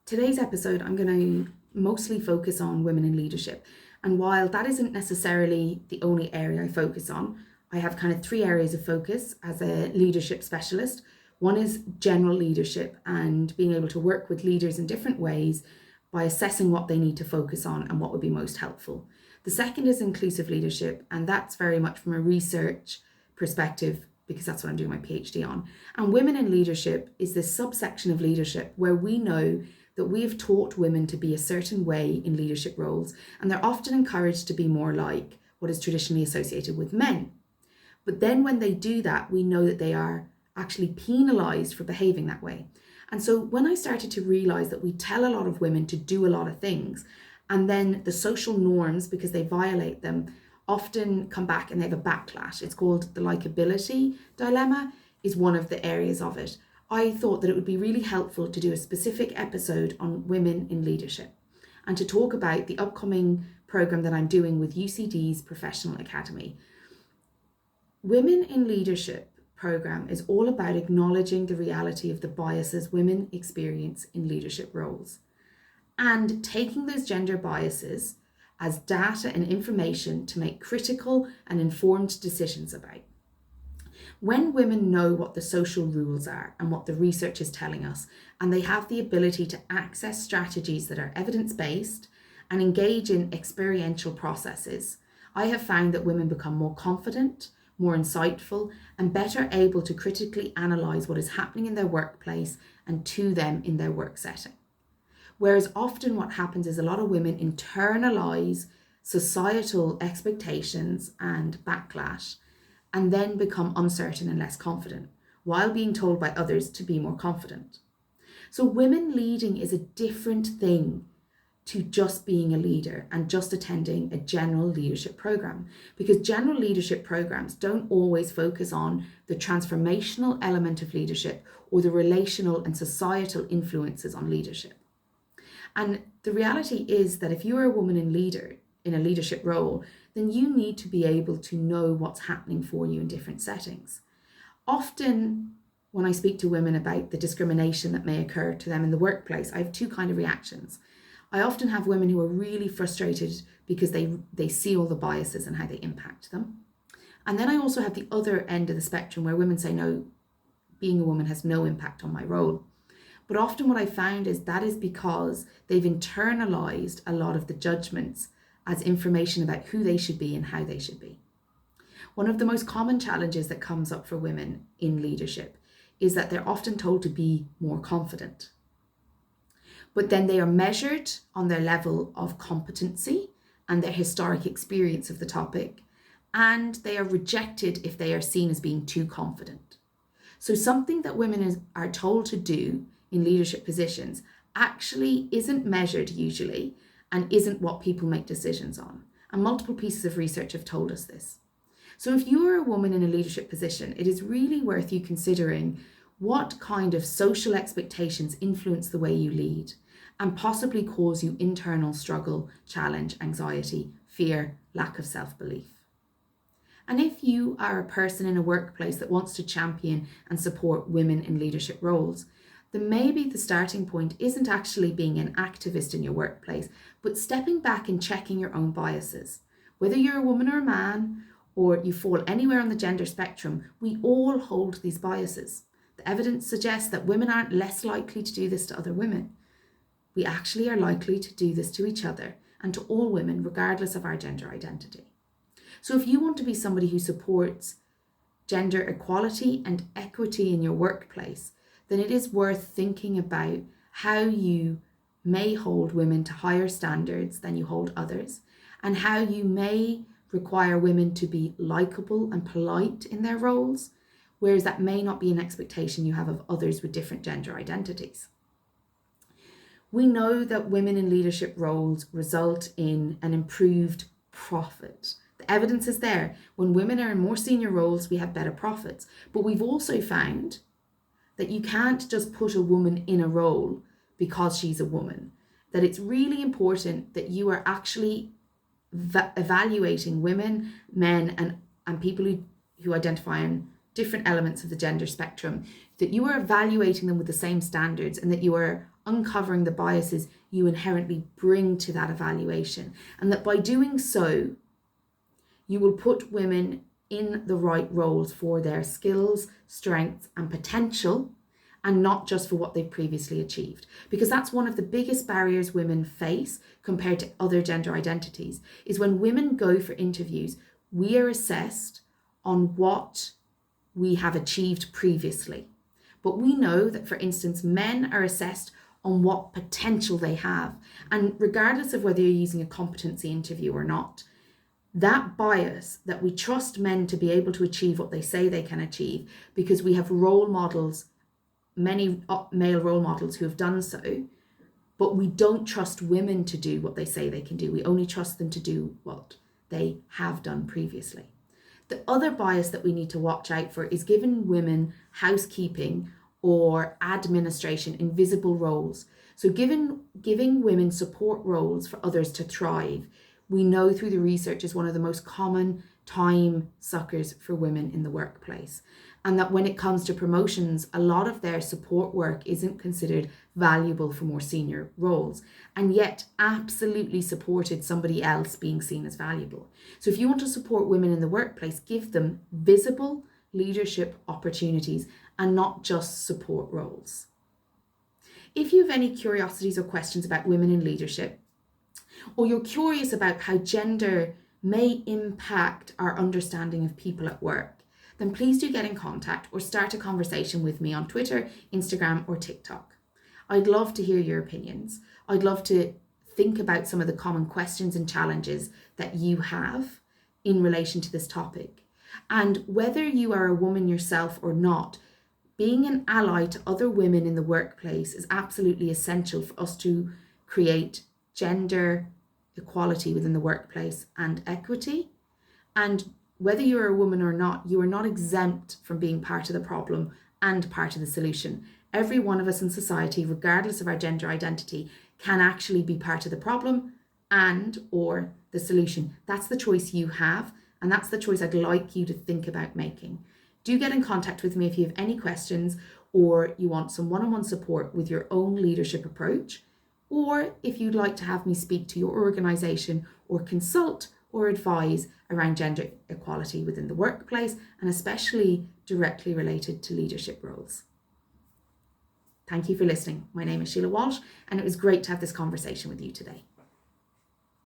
Today's episode, I'm going to mostly focus on women in leadership. And while that isn't necessarily the only area I focus on, I have kind of three areas of focus as a leadership specialist. One is general leadership and being able to work with leaders in different ways by assessing what they need to focus on and what would be most helpful. The second is inclusive leadership, and that's very much from a research perspective because that's what I'm doing my PhD on. And women in leadership is this subsection of leadership where we know that we have taught women to be a certain way in leadership roles, and they're often encouraged to be more like what is traditionally associated with men. But then when they do that, we know that they are actually penalised for behaving that way. And so when I started to realise that we tell a lot of women to do a lot of things, and then the social norms, because they violate them, often come back and they have a backlash. It's called the likability dilemma, is one of the areas of it. I thought that it would be really helpful to do a specific episode on women in leadership and to talk about the upcoming program that I'm doing with UCD's Professional Academy. Women in Leadership program is all about acknowledging the reality of the biases women experience in leadership roles and taking those gender biases as data and information to make critical and informed decisions about. When women know what the social rules are and what the research is telling us, and they have the ability to access strategies that are evidence-based and engage in experiential processes, I have found that women become more confident, more insightful, and better able to critically analyse what is happening in their workplace and to them in their work setting. Whereas often what happens is a lot of women internalise societal expectations and backlash and then become uncertain and less confident, while being told by others to be more confident. So women leading is a different thing to just being a leader and just attending a general leadership program, because general leadership programs don't always focus on the transformational element of leadership or the relational and societal influences on leadership. And the reality is that if you're a woman in a leadership role, then you need to be able to know what's happening for you in different settings. Often, when I speak to women about the discrimination that may occur to them in the workplace, I have two kinds of reactions. I often have women who are really frustrated because they see all the biases and how they impact them. And then I also have the other end of the spectrum where women say, no, being a woman has no impact on my role. But often what I found is that is because they've internalized a lot of the judgments as information about who they should be and how they should be. One of the most common challenges that comes up for women in leadership is that they're often told to be more confident. But then they are measured on their level of competency and their historic experience of the topic, and they are rejected if they are seen as being too confident. So something that women are told to do in leadership positions actually isn't measured usually and isn't what people make decisions on. And multiple pieces of research have told us this. So if you are a woman in a leadership position, it is really worth you considering what kind of social expectations influence the way you lead and possibly cause you internal struggle, challenge, anxiety, fear, lack of self-belief. And if you are a person in a workplace that wants to champion and support women in leadership roles, then maybe the starting point isn't actually being an activist in your workplace, but stepping back and checking your own biases. Whether you're a woman or a man, or you fall anywhere on the gender spectrum, we all hold these biases. The evidence suggests that women aren't less likely to do this to other women. We actually are likely to do this to each other and to all women, regardless of our gender identity. So if you want to be somebody who supports gender equality and equity in your workplace, then it is worth thinking about how you may hold women to higher standards than you hold others, and how you may require women to be likable and polite in their roles, whereas that may not be an expectation you have of others with different gender identities. We know that women in leadership roles result in an improved profit. The evidence is there. When women are in more senior roles, we have better profits. But we've also found that you can't just put a woman in a role because she's a woman, that it's really important that you are actually evaluating women, men, and people who identify on different elements of the gender spectrum, that you are evaluating them with the same standards and that you are uncovering the biases you inherently bring to that evaluation. And that by doing so, you will put women in the right roles for their skills, strengths, and potential, and not just for what they've previously achieved. Because that's one of the biggest barriers women face compared to other gender identities, is when women go for interviews, we are assessed on what we have achieved previously. But we know that, for instance, men are assessed on what potential they have. And regardless of whether you're using a competency interview or not, that bias that we trust men to be able to achieve what they say they can achieve because we have role models, many male role models who have done so, but we don't trust women to do what they say they can do. We only trust them to do what they have done previously. The other bias that we need to watch out for is giving women housekeeping or administration in visible roles. So giving women support roles for others to thrive, we know through the research is one of the most common time suckers for women in the workplace. And that when it comes to promotions, a lot of their support work isn't considered valuable for more senior roles, and yet absolutely supported somebody else being seen as valuable. So if you want to support women in the workplace, give them visible leadership opportunities and not just support roles. If you have any curiosities or questions about women in leadership, or you're curious about how gender may impact our understanding of people at work, then please do get in contact or start a conversation with me on Twitter, Instagram, or TikTok. I'd love to hear your opinions. I'd love to think about some of the common questions and challenges that you have in relation to this topic. And whether you are a woman yourself or not, being an ally to other women in the workplace is absolutely essential for us to create gender equality within the workplace and equity. And whether you're a woman or not, you are not exempt from being part of the problem and part of the solution. Every one of us in society, regardless of our gender identity, can actually be part of the problem and or the solution. That's the choice you have, and that's the choice I'd like you to think about making. Do get in contact with me if you have any questions, or you want some one-on-one support with your own leadership approach, or if you'd like to have me speak to your organisation or consult or advise around gender equality within the workplace, and especially directly related to leadership roles. Thank you for listening. My name is Sheila Walsh, and it was great to have this conversation with you today.